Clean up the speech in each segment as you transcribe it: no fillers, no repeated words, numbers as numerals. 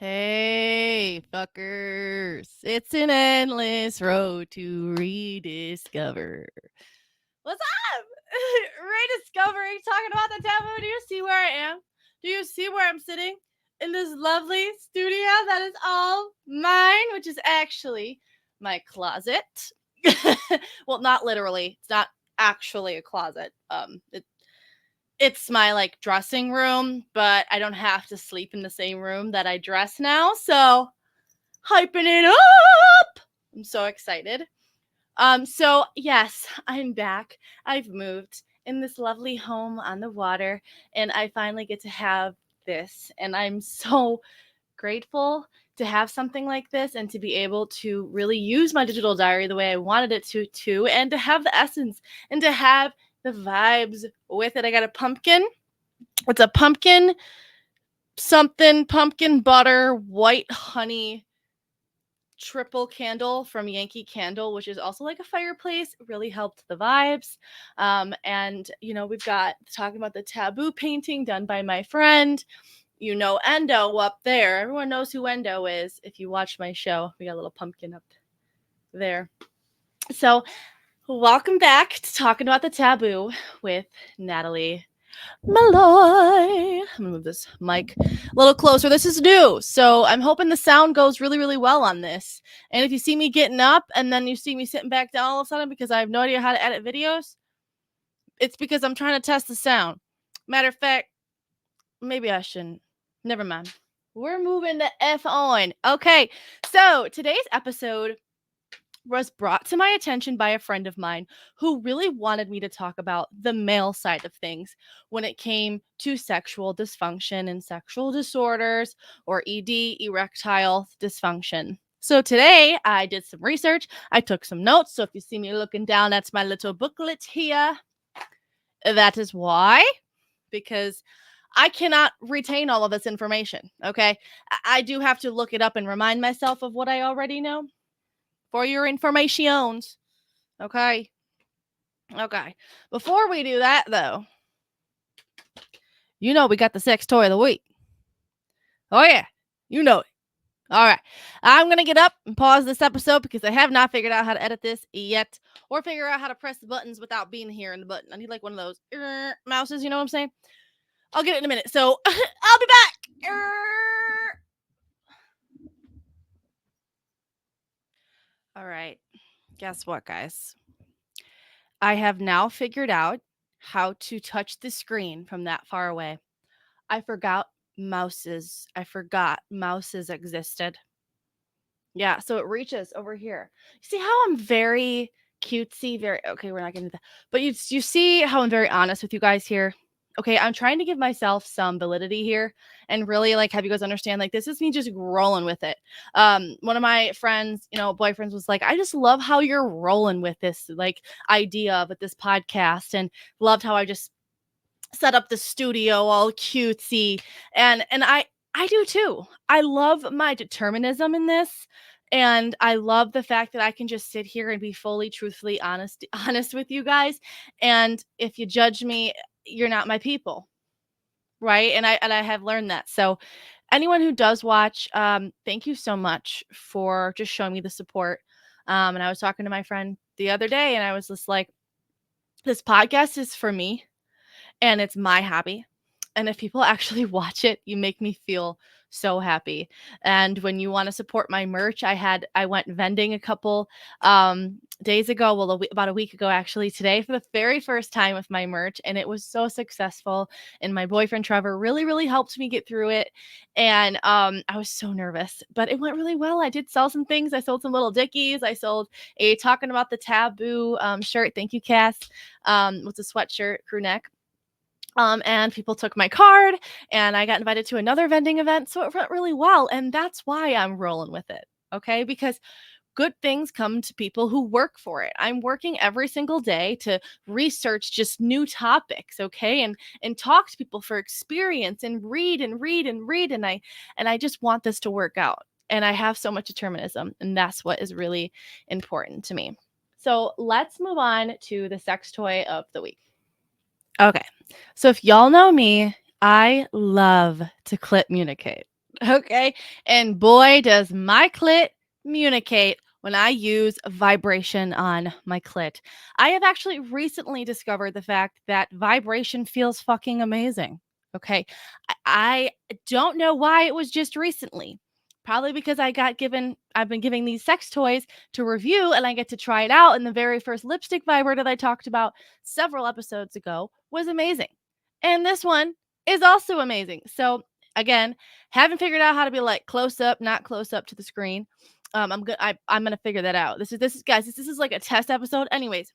Hey, fuckers. It's an endless road to rediscover. What's up? Rediscovering, talking about the taboo. Do you see where I am? Do you see where I'm sitting? In this lovely studio that is all mine, which is actually my closet. Well, not literally. It's not actually a closet. It's my dressing room, but I don't have to sleep in the same room that I dress now, so hyping it up. I'm so excited. So yes, I'm back. I've moved in this lovely home on the water, and I finally get to have this, and I'm so grateful to have something like this and to be able to really use my digital diary the way I wanted it to too, and to have the essence and to have the vibes with it. I got a pumpkin. It's a pumpkin butter white honey triple candle from Yankee Candle, which is also like a fireplace. Really helped the vibes. And we've got talking about the Taboo painting done by my friend. Endo up there. Everyone knows who Endo is. If you watch my show, we got a little pumpkin up there. So welcome back to talking about the Taboo with Natalie Malloy. I'm gonna move this mic a little closer. This is new, so I'm hoping the sound goes really, really well on this. And if you see me getting up and then you see me sitting back down all of a sudden because I have no idea how to edit videos, it's because I'm trying to test the sound. Matter of fact, maybe I shouldn't. Never mind. We're moving the F on. Okay, so today's episode was brought to my attention by a friend of mine who really wanted me to talk about the male side of things when it came to sexual dysfunction and sexual disorders, or ED, erectile dysfunction. So today I did some research. I took some notes. So if you see me looking down, that's my little booklet here. That is why, because I cannot retain all of this information. Okay. I do have to look it up and remind myself of what I already know for your informations. Okay. Okay. Before we do that, though, we got the sex toy of the week. Oh, yeah. You know it. All right. I'm going to get up and pause this episode because I have not figured out how to edit this yet, or figure out how to press the buttons without being here in the button. I need like one of those mouses. You know what I'm saying? I'll get it in a minute. So I'll be back. All right. Guess what, guys? I have now figured out how to touch the screen from that far away. I forgot mouses existed. Yeah, so it reaches over here. You see how I'm very cutesy, okay, we're not getting that. But you see how I'm very honest with you guys here. Okay, I'm trying to give myself some validity here and really have you guys understand this is me just rolling with it. One of my friends, boyfriends was like, I just love how you're rolling with this idea of this podcast, and loved how I just set up the studio all cutesy, and I do too. I love my determinism in this, and I love the fact that I can just sit here and be fully truthfully honest with you guys, and if you judge me, you're not my people, right? And I have learned that. So anyone who does watch, thank you so much for just showing me the support. And I was talking to my friend the other day, and I was just like, this podcast is for me, and it's my hobby. And if people actually watch it, you make me feel so happy. And when you want to support my merch, I went vending a couple days ago, well, about a week ago actually, today, for the very first time with my merch, and it was so successful. And my boyfriend Trevor really helped me get through it. And I was so nervous, but it went really well. I did sell some things. I sold some little dickies. I sold a Talking About the Taboo shirt. Thank you, Cass. With a sweatshirt, crew neck. And people took my card, and I got invited to another vending event. So it went really well. And that's why I'm rolling with it. Okay. Because good things come to people who work for it. I'm working every single day to research just new topics. Okay. And talk to people for experience, and read and read and read. And I just want this to work out. And I have so much determinism. And that's what is really important to me. So let's move on to the sex toy of the week. Okay. So if y'all know me, I love to clip communicate. Okay. And boy, does my clit communicate when I use vibration on my clit. I have actually recently discovered the fact that vibration feels fucking amazing. Okay. I don't know why it was just recently. Probably because I've been giving these sex toys to review and I get to try it out. And the very first lipstick vibrator that I talked about several episodes ago was amazing. And this one is also amazing. So, again, haven't figured out how to be like close up, not close up to the screen. I'm gonna figure that out. This is guys. This is like a test episode. Anyways,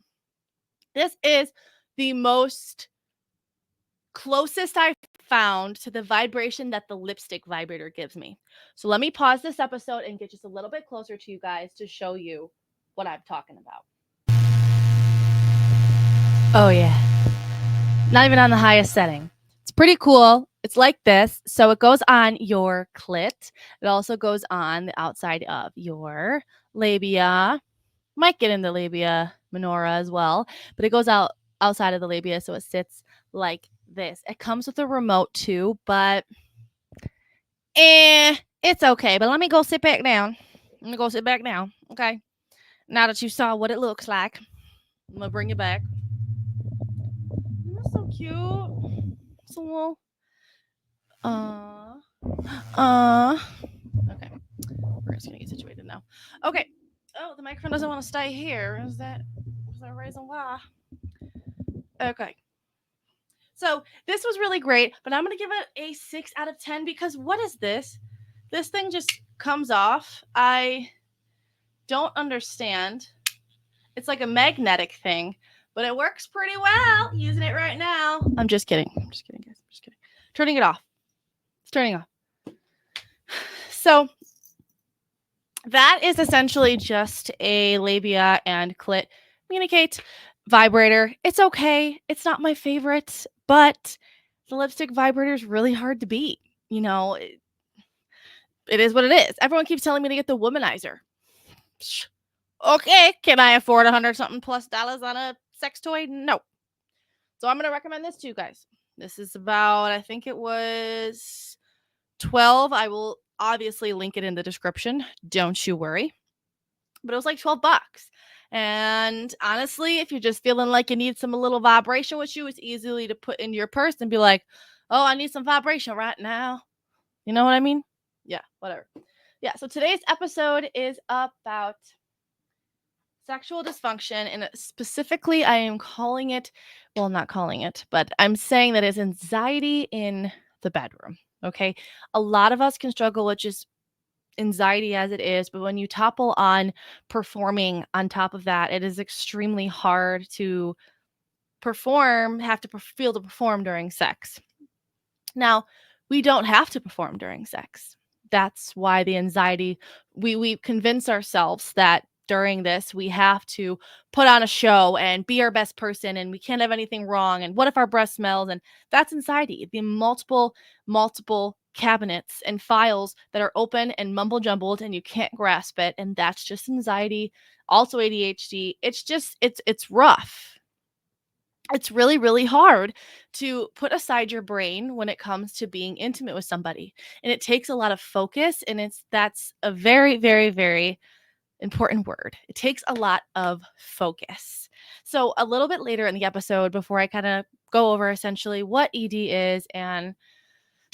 this is the most closest I found to the vibration that the lipstick vibrator gives me. So let me pause this episode and get just a little bit closer to you guys to show you what I'm talking about. Oh yeah, not even on the highest setting. It's pretty cool. It's like this. So it goes on your clit. It also goes on the outside of your labia. Might get in the labia minora as well, but it goes outside of the labia, so it sits like this. It comes with a remote too, but it's okay. But let me go sit back down. Let me go sit back down. Okay. Now that you saw what it looks like, I'm gonna bring it back. That's so cute. It's a little okay. We're just gonna get situated now. Okay. Oh, the microphone doesn't want to stay here. Is that a reason why? Okay. So this was really great, but I'm gonna give it a 6 out of 10 because what is this? This thing just comes off. I don't understand. It's like a magnetic thing, but it works pretty well. Using it right now. I'm just kidding. I'm just kidding, guys. I'm just kidding. Turning it off. It's turning off. So that is essentially just a labia and clit communicate vibrator. It's okay. It's not my favorite, but the lipstick vibrator is really hard to beat. You know, it is what it is. Everyone keeps telling me to get the womanizer. Okay, can I afford $100 something plus on a sex toy? No. So I'm going to recommend this to you guys. This is about, I think it was 12. I will obviously link it in the description. Don't you worry. But it was like $12. And honestly, if you're just feeling like you need some little vibration with you, it's easily to put in your purse and be like, oh, I need some vibration right now. You know what I mean? Yeah, whatever. Yeah, so today's episode is about sexual dysfunction, and specifically I am calling it, well, not calling it, but I'm saying that it's anxiety in the bedroom. Okay. A lot of us can struggle with just anxiety as it is, but when you topple on performing on top of that, it is extremely hard to have to feel to perform during sex. Now, we don't have to perform during sex. That's why the anxiety, we convince ourselves that during this we have to put on a show and be our best person and we can't have anything wrong and what if our breath smells, and that's anxiety. The multiple cabinets and files that are open and mumble jumbled and you can't grasp it, and that's just anxiety. Also ADHD. It's rough. It's really, really hard to put aside your brain when it comes to being intimate with somebody. And it takes a lot of focus. And that's a very, very, very important word. It takes a lot of focus. So, a little bit later in the episode, before I kind of go over essentially what ED is and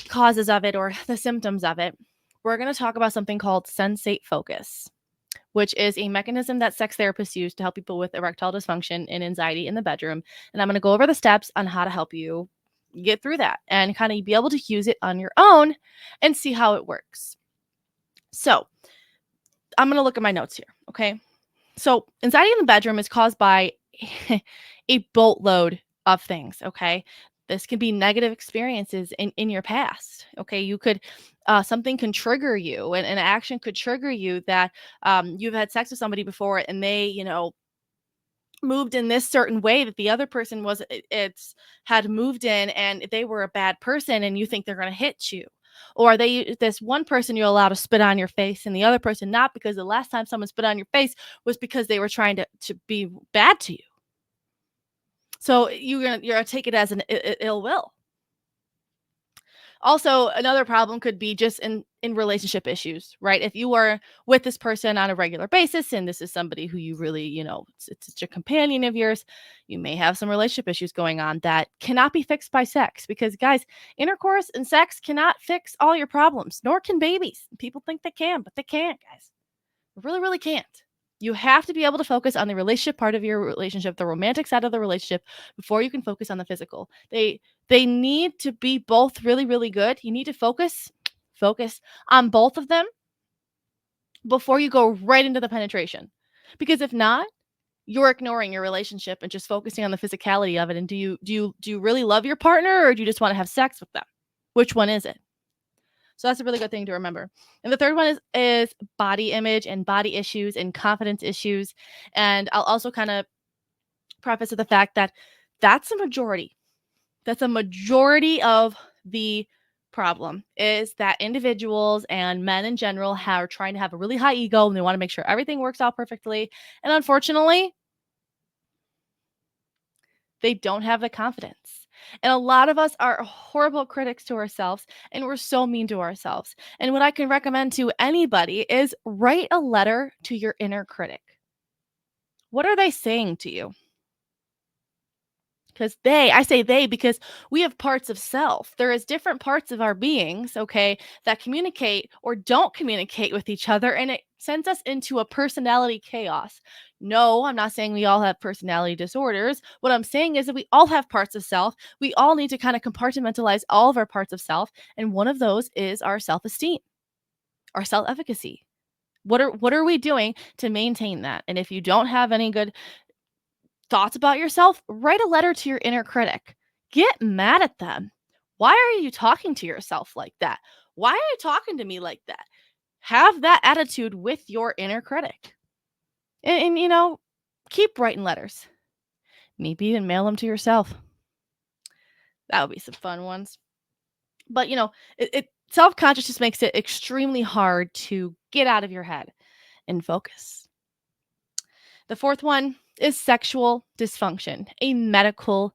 causes of it or the symptoms of it, we're going to talk about something called Sensate Focus, which is a mechanism that sex therapists use to help people with erectile dysfunction and anxiety in the bedroom. And I'm going to go over the steps on how to help you get through that and kind of be able to use it on your own and see how it works. So I'm going to look at my notes here. Okay. So anxiety in the bedroom is caused by a boatload of things. Okay. This can be negative experiences in your past. Okay. You could, something can trigger you, and an action could trigger you that you've had sex with somebody before and they, moved in this certain way that the other person it's had moved in, and they were a bad person and you think they're going to hit you. Or this one person you're allowed to spit on your face and the other person not, because the last time someone spit on your face was because they were trying to be bad to you. So you're gonna take it as an ill will. Also, another problem could be just in relationship issues, right? If you are with this person on a regular basis and this is somebody who you really, it's a companion of yours, you may have some relationship issues going on that cannot be fixed by sex because guys, intercourse and sex cannot fix all your problems, nor can babies. People think they can, but they can't, guys. They really, really can't. You have to be able to focus on the relationship part of your relationship, the romantic side of the relationship, before you can focus on the physical. They need to be both really, really good. You need to focus on both of them before you go right into the penetration. Because if not, you're ignoring your relationship and just focusing on the physicality of it. And do you really love your partner, or do you just want to have sex with them? Which one is it? So that's a really good thing to remember. And the third one is body image and body issues and confidence issues. And I'll also kind of preface with the fact that that's a majority. That's a majority of the problem, is that individuals and men in general are trying to have a really high ego and they want to make sure everything works out perfectly. And unfortunately, they don't have the confidence. And a lot of us are horrible critics to ourselves, and we're so mean to ourselves. And what I can recommend to anybody is write a letter to your inner critic. What are they saying to you? Because I say they because we have parts of self. There is different parts of our beings, okay, that communicate or don't communicate with each other, and it sends us into a personality chaos. No, I'm not saying we all have personality disorders. What I'm saying is that we all have parts of self. We all need to kind of compartmentalize all of our parts of self, and one of those is our self-esteem, our self-efficacy. What are we doing to maintain that? And if you don't have any good thoughts about yourself, write a letter to your inner critic. Get mad at them. Why are you talking to yourself like that? Why are you talking to me like that? Have that attitude with your inner critic. And keep writing letters. Maybe even mail them to yourself. That would be some fun ones. But it self-consciousness makes it extremely hard to get out of your head and focus. The fourth one is sexual dysfunction, a medical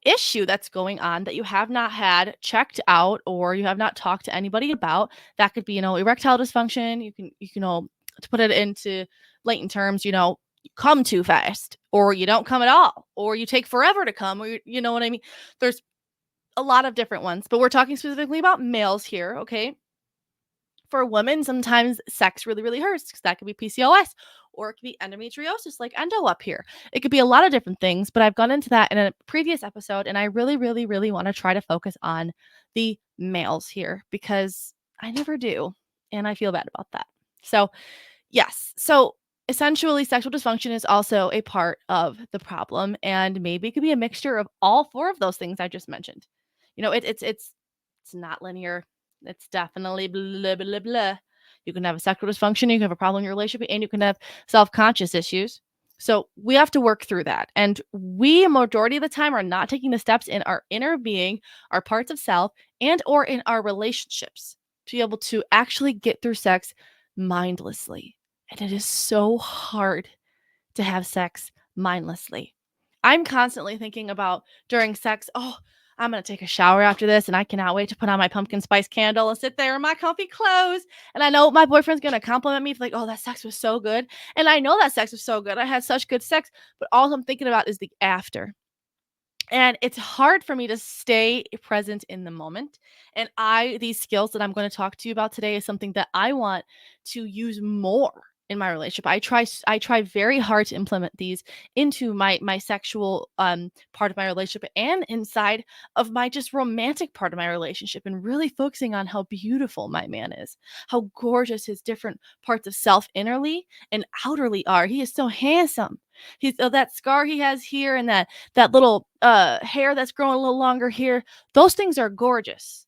issue that's going on that you have not had checked out or you have not talked to anybody about. That could be, erectile dysfunction. You can, to put it into latent terms, you come too fast, or you don't come at all, or you take forever to come, or you know what I mean? There's a lot of different ones, but we're talking specifically about males here, okay? For women, sometimes sex really, really hurts because that could be PCOS, or it could be endometriosis, like endo up here. It could be a lot of different things, but I've gone into that in a previous episode, and I really, really, really want to try to focus on the males here because I never do, and I feel bad about that. So, yes. So, essentially, sexual dysfunction is also a part of the problem, and maybe it could be a mixture of all four of those things I just mentioned. It's not linear. It's definitely blah, blah, blah. You can have a sexual dysfunction, you can have a problem in your relationship, and you can have self-conscious issues. So we have to work through that. And we, majority of the time, are not taking the steps in our inner being, our parts of self, and or in our relationships to be able to actually get through sex mindlessly. And it is so hard to have sex mindlessly. I'm constantly thinking about during sex, oh, I'm going to take a shower after this and I cannot wait to put on my pumpkin spice candle and sit there in my comfy clothes. And I know my boyfriend's going to compliment me like, oh, that sex was so good. And I know that sex was so good. I had such good sex, but all I'm thinking about is the after. And it's hard for me to stay present in the moment. And these skills that I'm going to talk to you about today is something that I want to use more in my relationship. I try very hard to implement these into my sexual part of my relationship and inside of my just romantic part of my relationship, and really focusing on how beautiful my man is, how gorgeous his different parts of self innerly and outerly are. He is so handsome. He's that scar he has here, and that little hair that's growing a little longer here. Those things are gorgeous.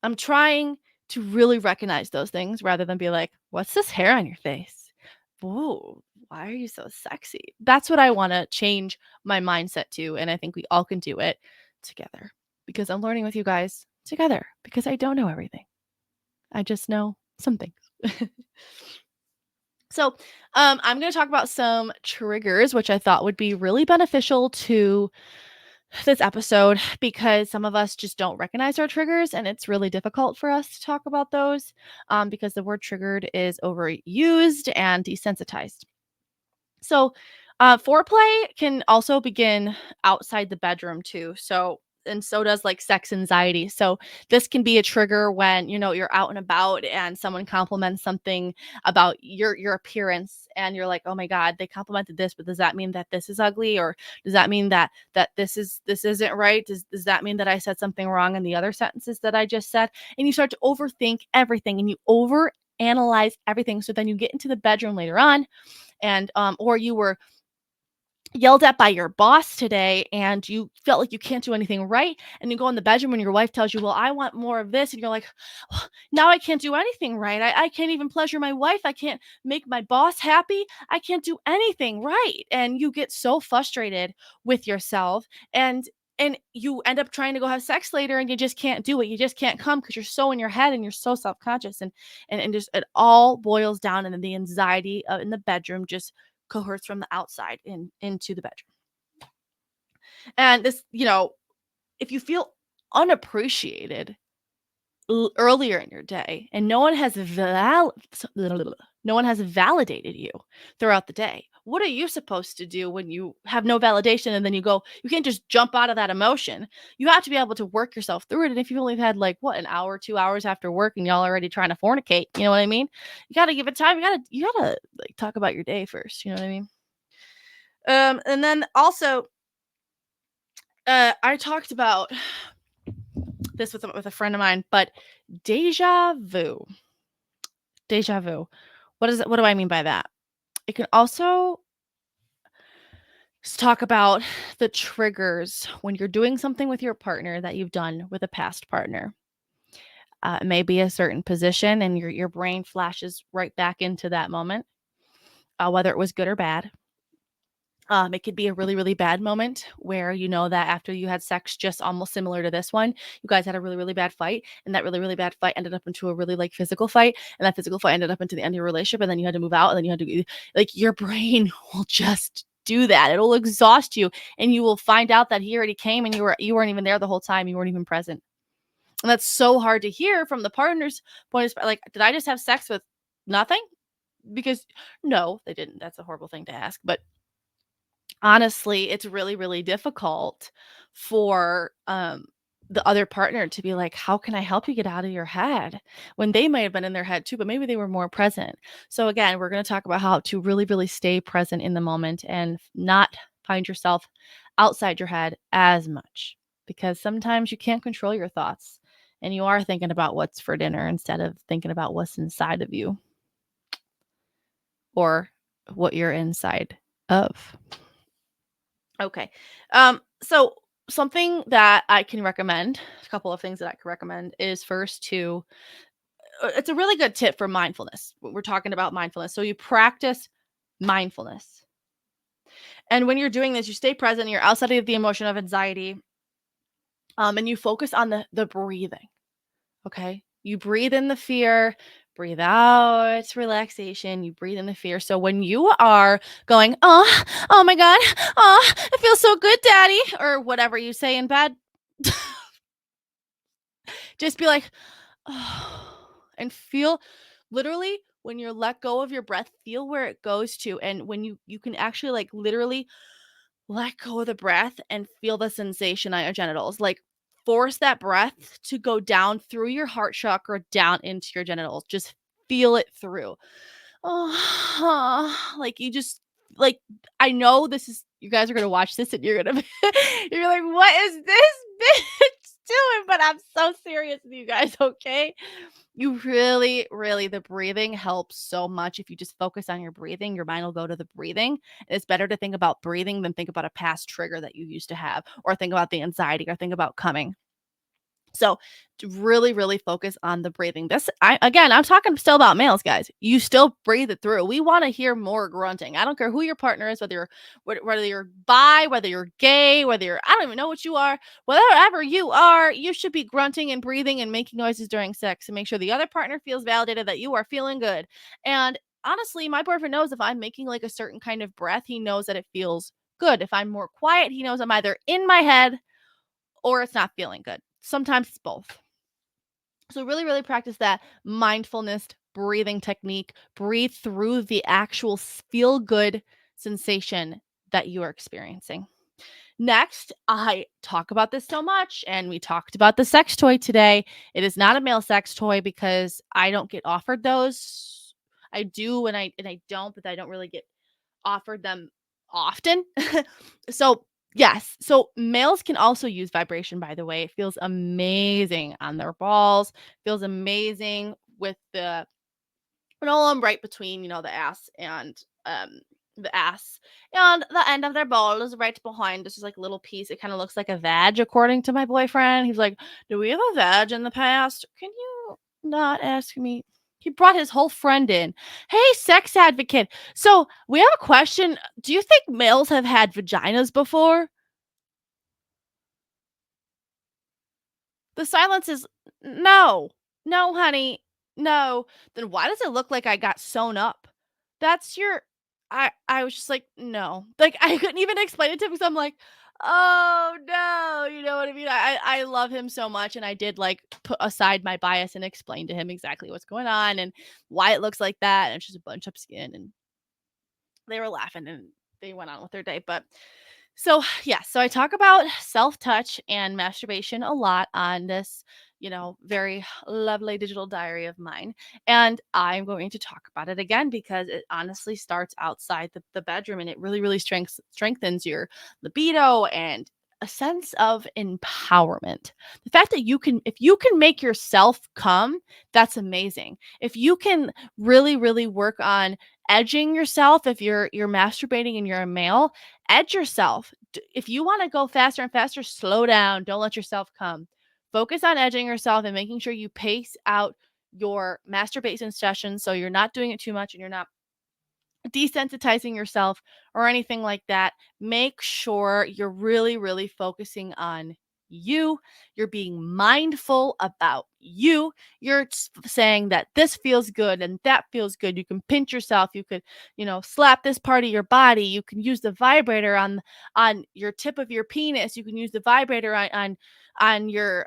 I'm trying to really recognize those things rather than be like, what's this hair on your face? Whoa, why are you so sexy? That's what I want to change my mindset to. And I think we all can do it together, because I'm learning with you guys together, because I don't know everything. I just know some things. So, I'm going to talk about some triggers, which I thought would be really beneficial to this episode because some of us just don't recognize our triggers, and it's really difficult for us to talk about those because the word triggered is overused and desensitized. So, foreplay can also begin outside the bedroom too. So, and so does like sex anxiety. So, this can be a trigger when you're out and about and someone compliments something about your appearance, and you're like, oh my god, they complimented this, but does that mean that this is ugly, or does that mean that this isn't right? Does that mean that I said something wrong in the other sentences that I just said? And you start to overthink everything, and you over analyze everything. So then you get into the bedroom later on, and or you were yelled at by your boss today and you felt like you can't do anything right, and you go in the bedroom and your wife tells you, well, I want more of this, and you're like, "Oh, now I can't do anything right. I can't even pleasure my wife. I can't make my boss happy. I can't do anything right." And you get so frustrated with yourself, and you end up trying to go have sex later, and you just can't do it. You just can't come because you're so in your head and you're so self-conscious, and just it all boils down, and then the anxiety in the bedroom just cohorts from the outside into the bedroom. And this, if you feel unappreciated earlier in your day, and no one has validated you throughout the day, what are you supposed to do when you have no validation, and then you can't just jump out of that emotion. You have to be able to work yourself through it. And if you've only had like what, an hour, 2 hours after work, and y'all already trying to fornicate, you know what I mean? You got to give it time. You gotta like talk about your day first, you know what I mean? And then also, I talked about this with a friend of mine, but deja vu. Deja vu. What is it? What do I mean by that? It can also talk about the triggers when you're doing something with your partner that you've done with a past partner. It may be a certain position, and your brain flashes right back into that moment, whether it was good or bad. It could be a really, really bad moment where you know that after you had sex just almost similar to this one, you guys had a really, really bad fight, and that really, really bad fight ended up into a really like physical fight, and that physical fight ended up into the end of your relationship, and then you had to move out, and then you had to like your brain will just do that. It'll exhaust you, and you will find out that he already came, and you weren't even there the whole time. You weren't even present, and that's so hard to hear from the partner's point of like, did I just have sex with nothing? Because no, they didn't. That's a horrible thing to ask, but honestly, it's really, really difficult for, the other partner to be like, "How can I help you get out of your head?" When they may have been in their head too, but maybe they were more present. So again, we're gonna talk about how to really, really stay present in the moment and not find yourself outside your head as much, because sometimes you can't control your thoughts, and you are thinking about what's for dinner instead of thinking about what's inside of you, or what you're inside of. Okay. So something that I can recommend, a couple of things that I can recommend is first to it's a really good tip for mindfulness. We're talking about mindfulness. So you practice mindfulness. And when you're doing this, you stay present, you're outside of the emotion of anxiety, and you focus on the breathing. Okay? You breathe in the fear, breathe out relaxation, you breathe in the fear. So when you are going, "Oh, oh my god. Oh, it feels so good, daddy," or whatever you say in bed, just be like, "Oh," and feel literally when you're let go of your breath, feel where it goes to. And when you can actually like literally let go of the breath and feel the sensation on your genitals. Like force that breath to go down through your heart chakra down into your genitals. Just feel it through. Oh, like you just like I know this is you guys are gonna watch this and you're gonna you're like, what is this bitch doing? But I'm so serious with you guys, okay? You really, really, the breathing helps so much. If you just focus on your breathing, your mind will go to the breathing. It's better to think about breathing than think about a past trigger that you used to have, or think about the anxiety, or think about coming. So to really, really focus on the breathing. I'm talking still about males, guys. You still breathe it through. We want to hear more grunting. I don't care who your partner is, whether you're bi, whether you're gay, whether you're I don't even know what you are. Whatever you are, you should be grunting and breathing and making noises during sex, and make sure the other partner feels validated that you are feeling good. And honestly, my boyfriend knows if I'm making like a certain kind of breath, he knows that it feels good. If I'm more quiet, he knows I'm either in my head or it's not feeling good. Sometimes it's both. So really, really practice that mindfulness breathing technique. Breathe through the actual feel good sensation that you are experiencing. Next, I talk about this so much, and we talked about the sex toy today. It is not a male sex toy because I don't get offered those. I do and I don't, but I don't really get offered them often. So, yes. So, males can also use vibration, by the way. It feels amazing on their balls, feels amazing with the frenulum right between, the ass and the ass and the end of their ball is right behind. This is like a little piece. It kind of looks like a vag, according to my boyfriend. He's like, "Do we have a vag in the past? Can you not ask me?" He brought his whole friend in. Hey, sex advocate. So we have a question. Do you think males have had vaginas before? The silence is no. No, honey. No. Then why does it look like I got sewn up? That's your I was just like, "No." Like, I couldn't even explain it to him because I'm like, "Oh, no." You know what I mean? I love him so much, and I did, like, put aside my bias and explain to him exactly what's going on and why it looks like that, and it's just a bunch of skin, and they were laughing, and they went on with their day, but so, yeah, so I talk about self-touch and masturbation a lot on this, very lovely digital diary of mine. And I'm going to talk about it again because it honestly starts outside the bedroom, and it really, really strengthens your libido and a sense of empowerment. The fact that if you can make yourself come, that's amazing. If you can really, really work on edging yourself, if you're masturbating and you're a male, edge yourself. If you want to go faster and faster, slow down. Don't let yourself come. Focus on edging yourself and making sure you pace out your masturbation sessions so you're not doing it too much and you're not desensitizing yourself or anything like that. Make sure you're really, really focusing on you. You're being mindful about you. You're saying that this feels good and that feels good. You can pinch yourself. You could, slap this part of your body. You can use the vibrator on your tip of your penis. You can use the vibrator on your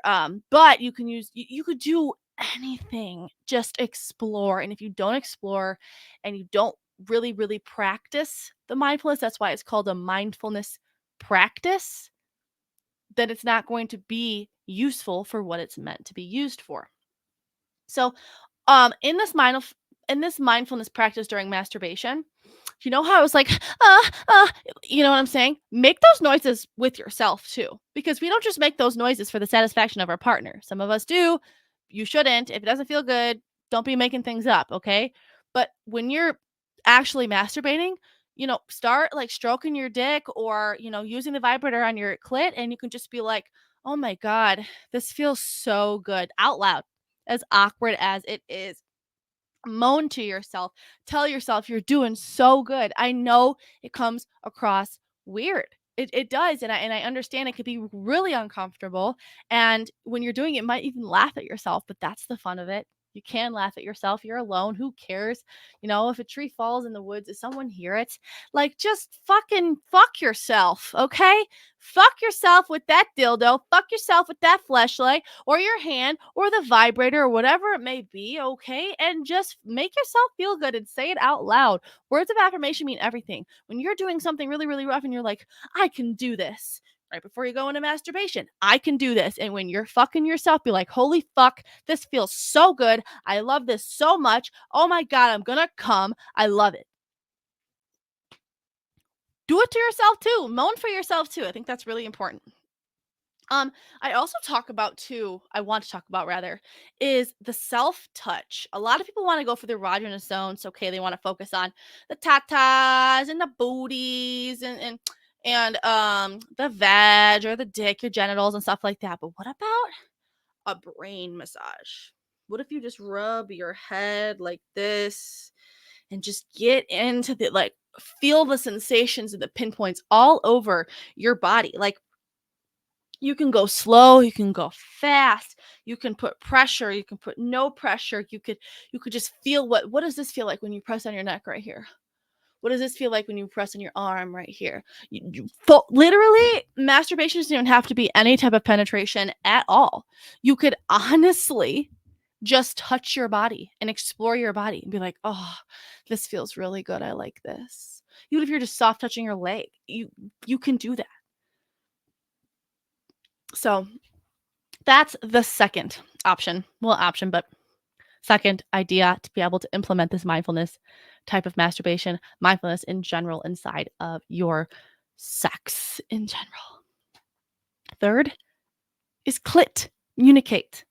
butt. You could do anything. Just explore. And if you don't explore and you don't really, really practice the mindfulness, that's why it's called a mindfulness practice, then it's not going to be useful for what it's meant to be used for. So, in this mindfulness practice during masturbation, you know how I was like, you know what I'm saying? Make those noises with yourself too, because we don't just make those noises for the satisfaction of our partner. Some of us do. You shouldn't. If it doesn't feel good, don't be making things up, okay? But when you're actually masturbating, start like stroking your dick or, using the vibrator on your clit, and you can just be like, "Oh my God, this feels so good," out loud, as awkward as it is. Moan to yourself. Tell yourself you're doing so good. I know it comes across weird. It does, and I understand it could be really uncomfortable. And when you're doing it, you might even laugh at yourself, but that's the fun of it. You can laugh at yourself. You're alone. Who cares? If a tree falls in the woods, does someone hear it? Like, just fucking fuck yourself, okay? Fuck yourself with that dildo. Fuck yourself with that fleshlight or your hand or the vibrator or whatever it may be, okay? And just make yourself feel good and say it out loud. Words of affirmation mean everything. When you're doing something really, really rough and you're like, "I can do this." Right before you go into masturbation, "I can do this." And when you're fucking yourself, be like, "Holy fuck, this feels so good. I love this so much. Oh my God, I'm gonna come. I love it." Do it to yourself too. Moan for yourself too. I think that's really important. Um, I also I want to talk about rather, is the self-touch. A lot of people want to go for the erogenous zones. Okay, they want to focus on the tatas and the booties and the vag or the dick, your genitals and stuff like that. But what about a brain massage? What if you just rub your head like this and just get into the feel the sensations and the pinpoints all over your body? Like, you can go slow, you can go fast, you can put pressure, you can put no pressure. You could just feel what does this feel like when you press on your neck right here? What does this feel like when you press on your arm right here? Literally, masturbation doesn't even have to be any type of penetration at all. You could honestly just touch your body and explore your body and be like, oh, this feels really good. I like this. Even if you're just soft touching your leg, you can do that. So that's the second option. Well, option, but second idea to be able to implement this mindfulness type of masturbation, mindfulness in general inside of your sex in general. Third is clit communicate.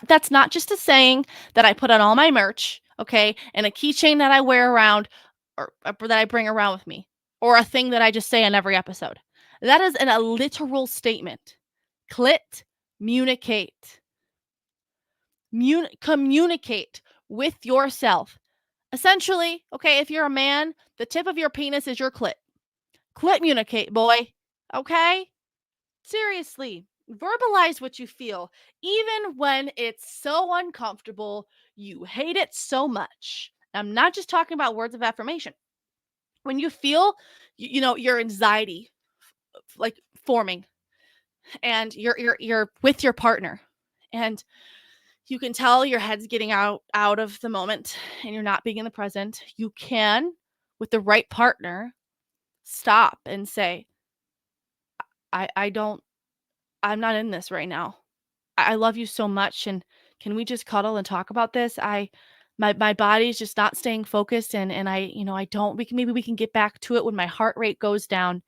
That's not just a saying that I put on all my merch, okay, and a keychain that I wear around or that I bring around with me, or a thing that I just say in every episode. That is a literal statement. Clit communicate. Communicate with yourself. Essentially, okay, if you're a man, the tip of your penis is your clit. Clit communicate, boy. Okay? Seriously, verbalize what you feel, even when it's so uncomfortable, you hate it so much. I'm not just talking about words of affirmation. When you feel, your anxiety like forming, and you're with your partner, and you can tell your head's getting out of the moment, and you're not being in the present, you can, with the right partner, stop and say, I'm not in this right now. I love you so much, and can we just cuddle and talk about this? My body's just not staying focused, and I don't we can get back to it when my heart rate goes down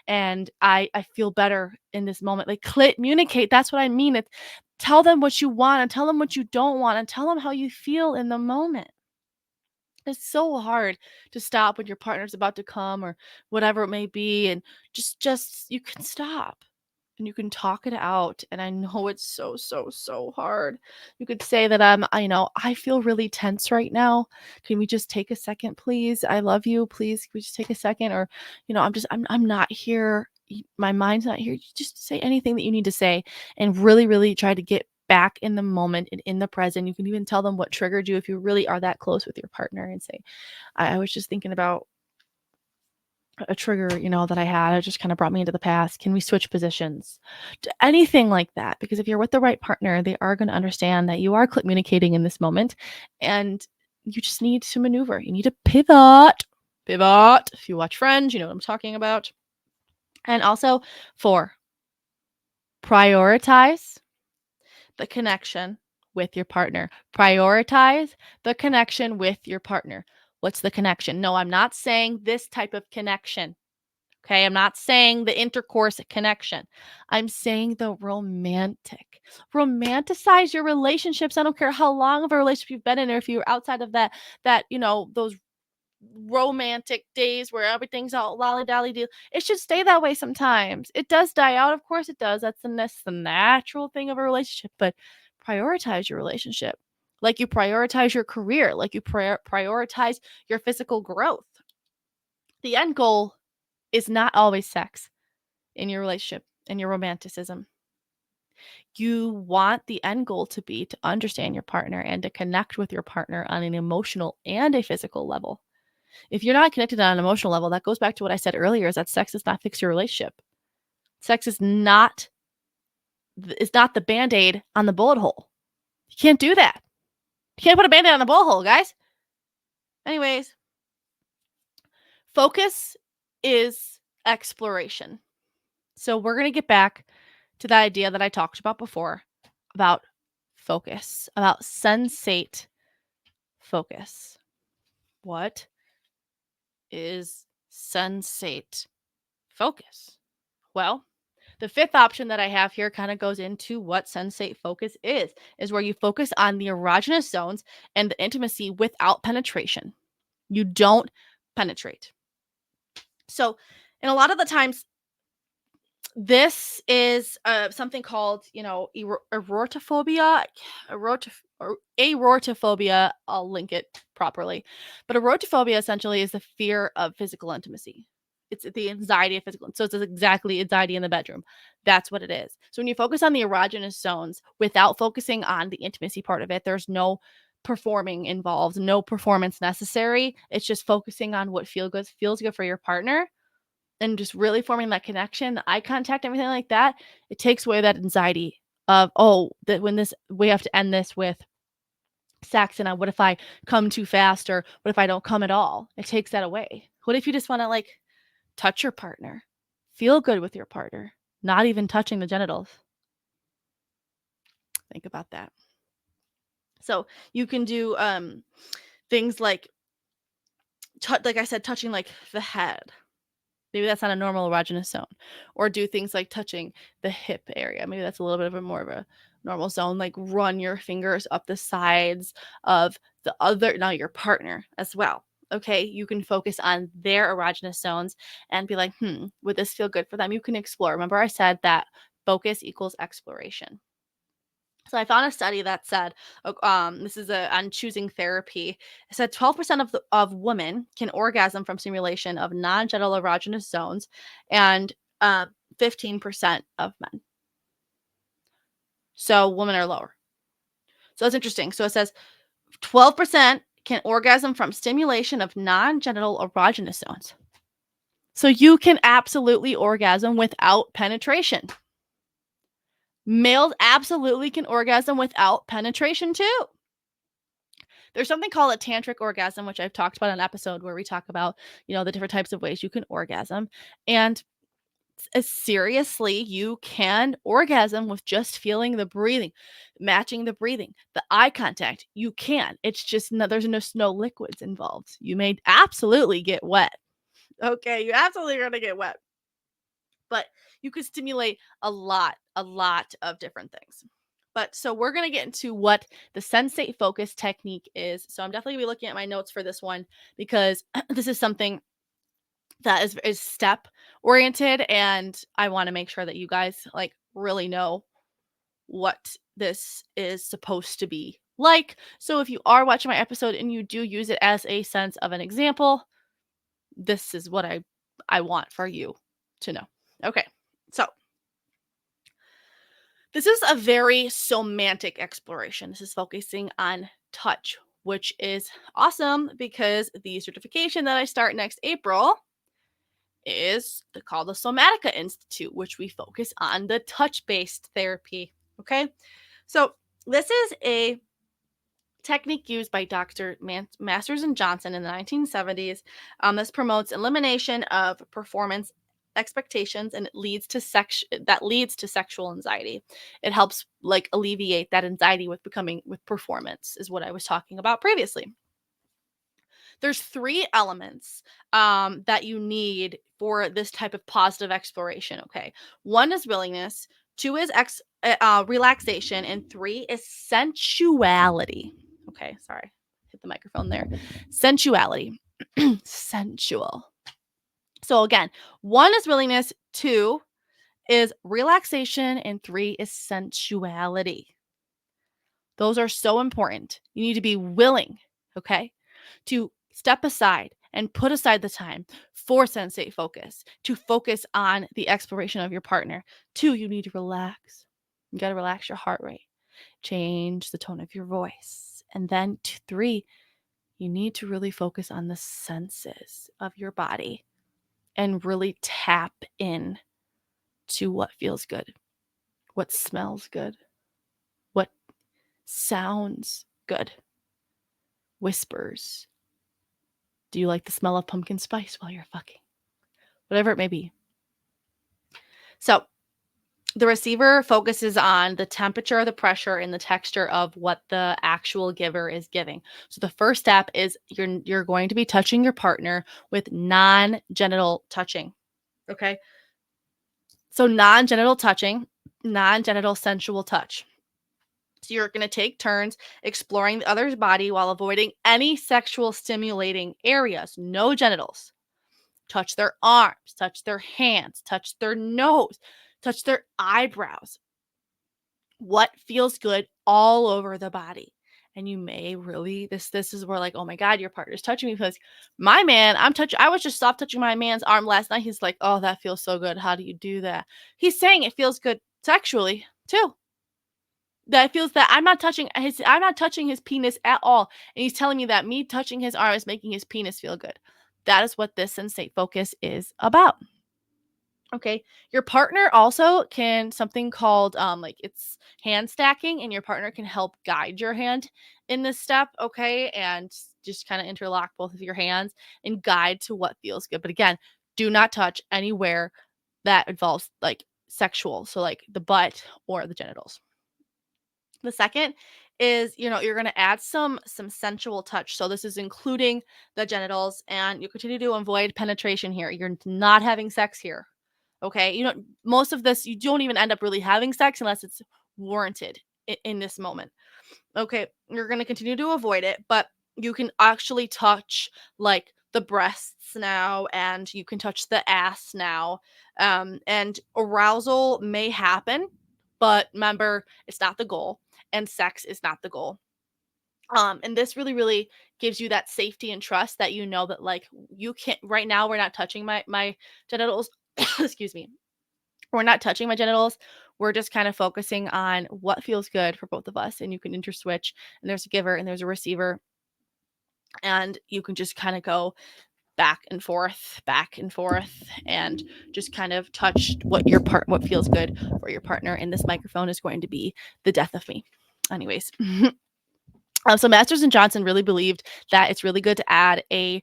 and I feel better in this moment. Like, communicate, that's what I mean. It's tell them what you want and tell them what you don't want and tell them how you feel in the moment. It's so hard to stop when your partner's about to come or whatever it may be, and just you can stop and you can talk it out. And I know it's so so hard. You could say that I feel really tense right now. Can we just take a second, please? I love you. Please, can we just take a second? Or, I'm not here. My mind's not here. You just say anything that you need to say and really, really try to get back in the moment and in the present. You can even tell them what triggered you if you really are that close with your partner and say, I was just thinking about a trigger, that I had. It just kind of brought me into the past. Can we switch positions? Anything like that. Because if you're with the right partner, they are going to understand that you are communicating in this moment and you just need to maneuver. You need to pivot. Pivot. If you watch Friends, you know what I'm talking about. And also, 4, prioritize the connection with your partner. Prioritize the connection with your partner. What's the connection? No, I'm not saying this type of connection. Okay, I'm not saying the intercourse connection. I'm saying the romantic. Romanticize your relationships. I don't care how long of a relationship you've been in, or if you're outside of that, those romantic days where everything's all lolly dolly deal. It should stay that way sometimes. It does die out, of course it does. That's the natural thing of a relationship, but prioritize your relationship. Like you prioritize your career, like you prioritize your physical growth. The end goal is not always sex in your relationship and your romanticism. You want the end goal to be to understand your partner and to connect with your partner on an emotional and a physical level. If you're not connected on an emotional level, that goes back to what I said earlier, is that sex does not fix your relationship. Sex is not the Band-Aid on the bullet hole. You can't do that. You can't put a Band-Aid on the bullet hole, guys. Anyways, focus is exploration. So we're going to get back to that idea that I talked about before about focus, about sensate focus. What is sensate focus? Well, the 5th option that I have here kind of goes into what sensate focus is where you focus on the erogenous zones and the intimacy without penetration. You don't penetrate. So, and a lot of the times, this is something called, erotophobia. Erotophobia, I'll link it properly. But erotophobia essentially is the fear of physical intimacy. It's the anxiety of physical. So it's exactly anxiety in the bedroom. That's what it is. So when you focus on the erogenous zones without focusing on the intimacy part of it, there's no performing involved, no performance necessary. It's just focusing on what feels good for your partner and just really forming that connection, the eye contact, everything like that. It takes away that anxiety of, oh, that when this, we have to end this with sex, and what if I come too fast, or what if I don't come at all? It takes that away. What if you just want to like touch your partner, feel good with your partner, not even touching the genitals? Think about that. So you can do things like like I said, touching like the head. Maybe that's not a normal erogenous zone. Or do things like touching the hip area. Maybe that's a little bit of a more of a normal zone. Like run your fingers up the sides of the other, now your partner as well. Okay, you can focus on their erogenous zones and be like, would this feel good for them? You can explore. Remember, I said that focus equals exploration. So I found a study that said, this is on choosing therapy. It said 12% of women can orgasm from stimulation of non-genital erogenous zones, and 15% of men. So women are lower. So that's interesting. So it says 12% can orgasm from stimulation of non-genital erogenous zones. So you can absolutely orgasm without penetration. Males absolutely can orgasm without penetration too. There's something called a tantric orgasm, which I've talked about in an episode where we talk about, the different types of ways you can orgasm. And seriously, you can orgasm with just feeling the breathing, matching the breathing, the eye contact. You can. It's just there's no liquids involved. You may absolutely get wet. Okay, you absolutely are going to get wet. But you could stimulate a lot of different things. But so we're going to get into what the Sensate Focus technique is. So I'm definitely going to be looking at my notes for this one, because this is something that is step oriented, and I want to make sure that you guys like really know what this is supposed to be like. So if you are watching my episode and you do use it as a sense of an example, this is what I want for you to know. Okay. So this is a very somatic exploration. This is focusing on touch, which is awesome because the certification that I start next April is called the Somatica Institute, which we focus on the touch-based therapy. Okay. So this is a technique used by Dr. Masters and Johnson in the 1970s. This promotes elimination of performance expectations, and it leads to sexual anxiety. It helps like alleviate that anxiety with performance, is what I was talking about previously. There's 3 elements that you need for this type of positive exploration. Okay, 1 is willingness, 2 is relaxation, and 3 is sensuality. Okay, sorry, hit the microphone there. Sensuality. Sensual. So again, 1 is willingness, 2 is relaxation, and 3 is sensuality. Those are so important. You need to be willing, okay, to step aside and put aside the time for Sensate Focus, to focus on the exploration of your partner. 2, you need to relax. You got to relax your heart rate, change the tone of your voice. And then 3, you need to really focus on the senses of your body and really tap in to what feels good, what smells good, what sounds good, whispers. Do you like the smell of pumpkin spice while you're fucking? Whatever it may be. So the receiver focuses on the temperature, the pressure, and the texture of what the actual giver is giving. So the first step is you're going to be touching your partner with non-genital touching. Okay. So non-genital touching, non-genital sensual touch. So you're going to take turns exploring the other's body while avoiding any sexual stimulating areas. No genitals. Touch their arms, touch their hands, touch their nose, touch their eyebrows. What feels good all over the body. And you may really, this is where like, oh my God, your partner's touching me, because my man, I was just stopped touching my man's arm last night. He's like, oh, that feels so good. How do you do that? He's saying it feels good sexually too. that feels that I'm not touching his penis at all, and he's telling me that me touching his arm is making his penis feel good. That is what this Sensate Focus is about. Okay. Your partner also can something called like it's hand stacking, and your partner can help guide your hand in this step, okay? And just kind of interlock both of your hands and guide to what feels good. But again, do not touch anywhere that involves like sexual, so like the butt or the genitals. The second is, you're going to add some sensual touch. So this is including the genitals, and you continue to avoid penetration here. You're not having sex here. Okay? Most of this you don't even end up really having sex unless it's warranted in this moment. Okay, you're going to continue to avoid it, but you can actually touch like the breasts now, and you can touch the ass now. And arousal may happen, but remember, it's not the goal, and sex is not the goal. And this really, really gives you that safety and trust that that like you can't right now. We're not touching my genitals. Excuse me. We're not touching my genitals. We're just kind of focusing on what feels good for both of us. And you can interswitch, and there's a giver and there's a receiver. And you can just kind of go back and forth, and just kind of touch what feels good for your partner. And this microphone is going to be the death of me. Anyways. So Masters and Johnson really believed that it's really good to add a,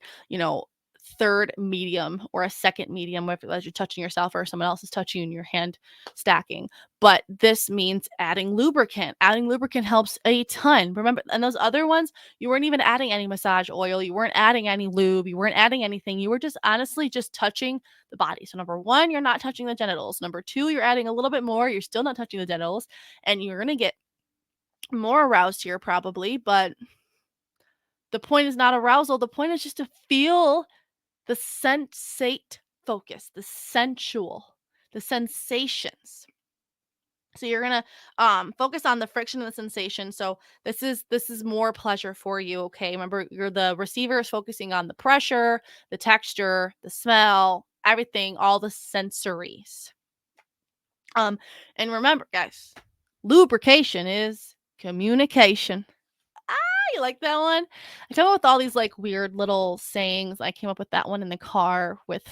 third medium or a second medium, whether you're touching yourself or someone else is touching you in your hand stacking. But this means adding lubricant. Adding lubricant helps a ton. Remember, and those other ones, you weren't even adding any massage oil. You weren't adding any lube. You weren't adding anything. You were just honestly just touching the body. So number one, you're not touching the genitals. Number two, you're adding a little bit more. You're still not touching the genitals, and you're going to get more aroused here probably, but the point is not arousal. The point is just to feel the sensate focus, the sensual, the sensations. So you're gonna focus on the friction and the sensation. So this is more pleasure for you. Okay, remember, the receiver is focusing on the pressure, the texture, the smell, everything, all the sensories. And remember, guys, lubrication is communication. You like that one? I come up with all these like weird little sayings. I came up with that one in the car with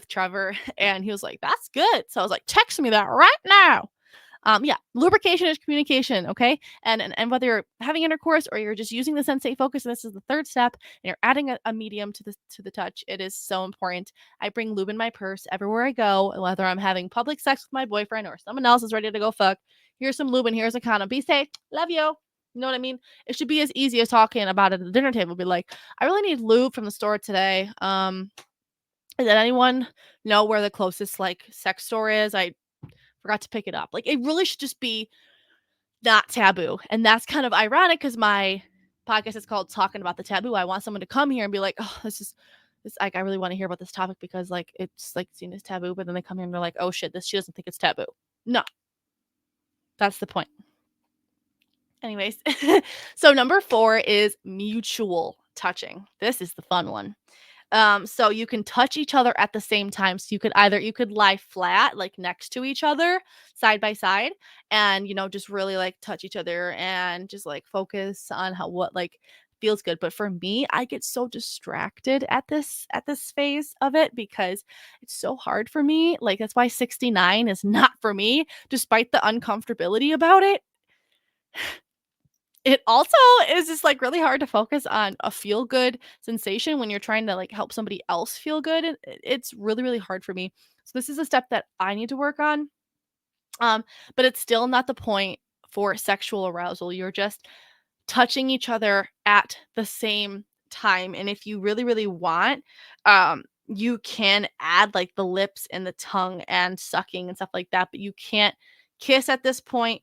Trevor, and he was like, "That's good." So I was like, "Text me that right now." Yeah, lubrication is communication, okay? And whether you're having intercourse or you're just using the Sensate Focus, and this is the third step, and you're adding a medium to the touch, it is so important. I bring lube in my purse everywhere I go, whether I'm having public sex with my boyfriend or someone else is ready to go fuck. Here's some lube and here's a condom. Be safe. Love you. You know what I mean? It should be as easy as talking about it at the dinner table. Be like, I really need lube from the store today. Does anyone know where the closest like sex store is? I forgot to pick it up. Like, it really should just be not taboo. And that's kind of ironic because my podcast is called Talking About the Taboo. I want someone to come here and be like, oh, this like, I really want to hear about this topic because like it's like seen as taboo, but then they come here and they're like, oh shit, she doesn't think it's taboo. No, that's the point. Anyways, so number 4 is mutual touching. This is the fun one. So you can touch each other at the same time. So you could lie flat, like next to each other, side by side, and just really like touch each other and just like focus on what like feels good. But for me, I get so distracted at this phase of it because it's so hard for me. Like, that's why 69 is not for me, despite the uncomfortability about it. It also is just like really hard to focus on a feel good sensation when you're trying to like help somebody else feel good. And it's really, really hard for me. So this is a step that I need to work on. But it's still not the point for sexual arousal. You're just touching each other at the same time. And if you really, really want, you can add like the lips and the tongue and sucking and stuff like that, but you can't kiss at this point.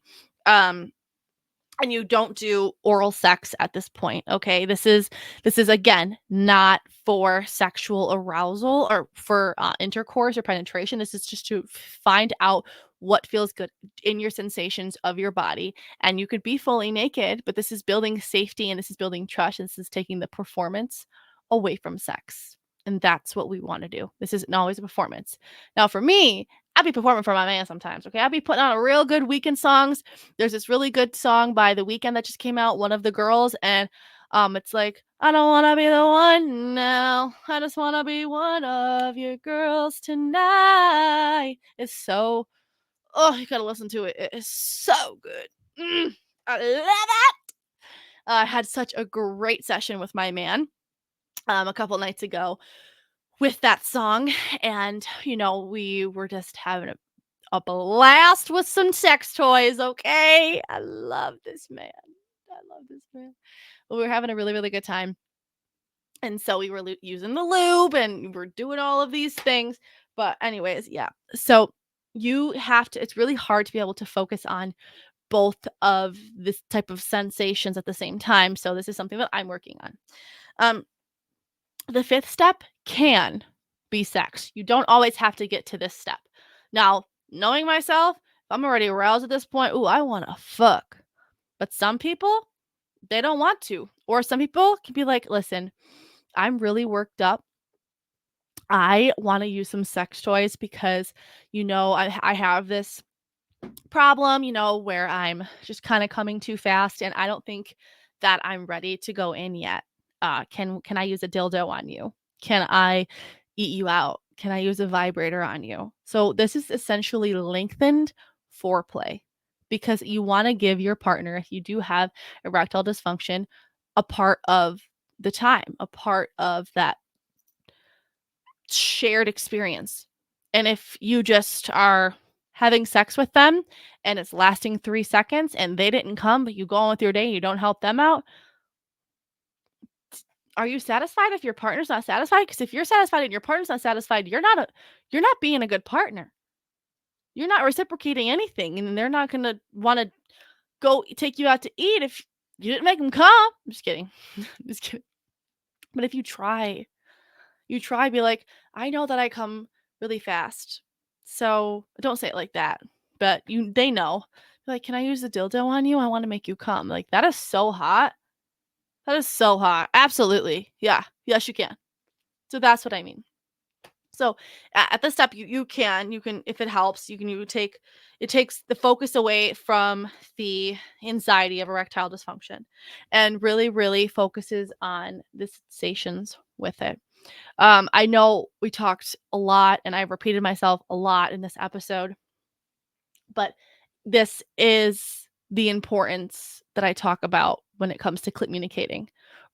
And you don't do oral sex at this point. Okay, this is again not for sexual arousal or for intercourse or penetration. This is just to find out what feels good in your sensations of your body. And you could be fully naked, but this is building safety and this is building trust, and this is taking the performance away from sex. And that's what we want to do. This isn't always a performance. Now for me, I'll be performing for my man sometimes, okay? I'll be putting on a real good Weeknd songs. There's this really good song by The Weeknd that just came out, One of the Girls, and it's like, I don't want to be the one now. I just want to be one of your girls tonight. It's so, oh, you gotta listen to it. It is so good. I love it. I had such a great session with my man a couple nights ago with that song, and we were just having a blast with some sex toys. Okay, I love this man. Well, we were having a really, really good time, and so we were using the lube, and we were doing all of these things. But anyways, yeah. So you have to. It's really hard to be able to focus on both of this type of sensations at the same time. So this is something that I'm working on. Um, the fifth step can be sex. You don't always have to get to this step. Now, knowing myself, if I'm already aroused at this point, ooh, I want to fuck. But some people, they don't want to. Or some people can be like, listen, I'm really worked up. I want to use some sex toys because, I have this problem, where I'm just kind of coming too fast and I don't think that I'm ready to go in yet. Can I use a dildo on you? Can I eat you out? Can I use a vibrator on you? So this is essentially lengthened foreplay because you want to give your partner, if you do have erectile dysfunction, a part of the time, a part of that shared experience. And if you just are having sex with them and it's lasting 3 seconds and they didn't come, but you go on with your day and you don't help them out, are you satisfied if your partner's not satisfied? Because if you're satisfied and your partner's not satisfied, you're not being a good partner. You're not reciprocating anything, and they're not gonna want to go take you out to eat if you didn't make them come. I'm just kidding. Just kidding. But if you try, be like, I know that I come really fast. So don't say it like that. But they know. Like, can I use the dildo on you? I want to make you come. Like, that is so hot. That is so hot. Absolutely. Yeah. Yes, you can. So that's what I mean. So at this step, you can, if it helps, it takes the focus away from the anxiety of erectile dysfunction and really, really focuses on the sensations with it. I know we talked a lot and I repeated myself a lot in this episode, but this is the importance that I talk about when it comes to communicating.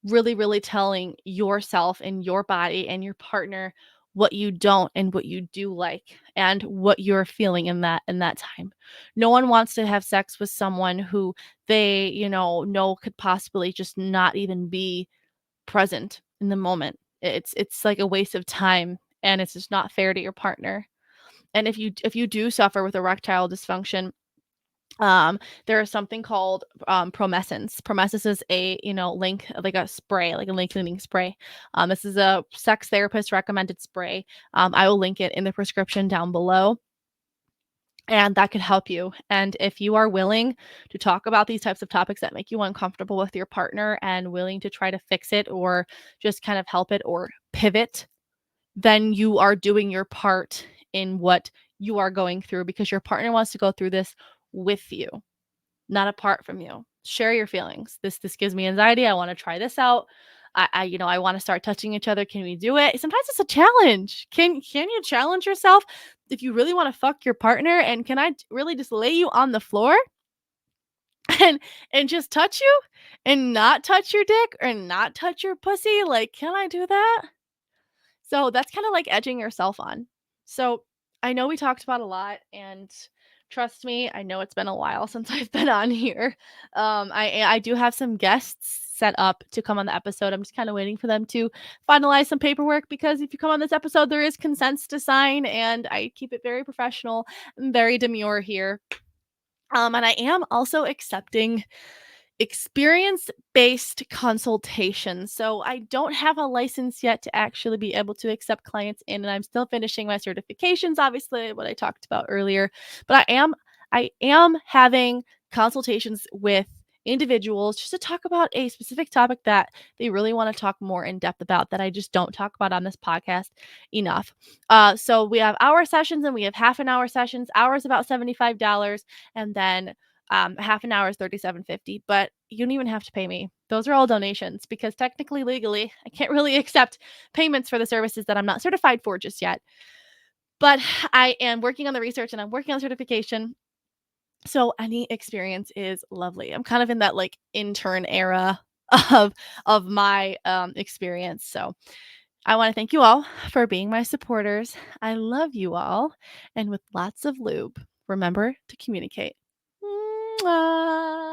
Really, really telling yourself and your body and your partner what you don't and what you do like and what you're feeling in that time. No one wants to have sex with someone who they, know could possibly just not even be present in the moment. It's like a waste of time and it's just not fair to your partner. And if you do suffer with erectile dysfunction, there is something called promescence. Promescence is a link, like a spray, like a link cleaning spray. This is a sex therapist recommended spray. I will link it in the prescription down below. And that could help you. And if you are willing to talk about these types of topics that make you uncomfortable with your partner and willing to try to fix it or just kind of help it or pivot, then you are doing your part in what you are going through because your partner wants to go through this with you, not apart from you. Share your feelings. This gives me anxiety. I want to try this out. I want to start touching each other. Can we do it? Sometimes it's a challenge. Can you challenge yourself if you really want to fuck your partner? And can I really just lay you on the floor and just touch you and not touch your dick or not touch your pussy? Like, can I do that? So that's kind of like edging yourself on. So I know we talked about a lot, and trust me, I know it's been a while since I've been on here. I do have some guests set up to come on the episode. I'm just kind of waiting for them to finalize some paperwork because if you come on this episode, there is consents to sign, and I keep it very professional and very demure here. And I am also accepting experience-based consultation. So I don't have a license yet to actually be able to accept clients in, and I'm still finishing my certifications, obviously, what I talked about earlier. But I am having consultations with individuals just to talk about a specific topic that they really want to talk more in depth about that I just don't talk about on this podcast enough. So we have hour sessions and we have half an hour sessions. Hours about $75, and then half an hour is $37.50. But you don't even have to pay me. Those are all donations because technically, legally, I can't really accept payments for the services that I'm not certified for just yet. But I am working on the research and I'm working on certification. So any experience is lovely. I'm kind of in that like intern era of my experience. So I want to thank you all for being my supporters. I love you all. And with lots of lube, remember to communicate. Mwah.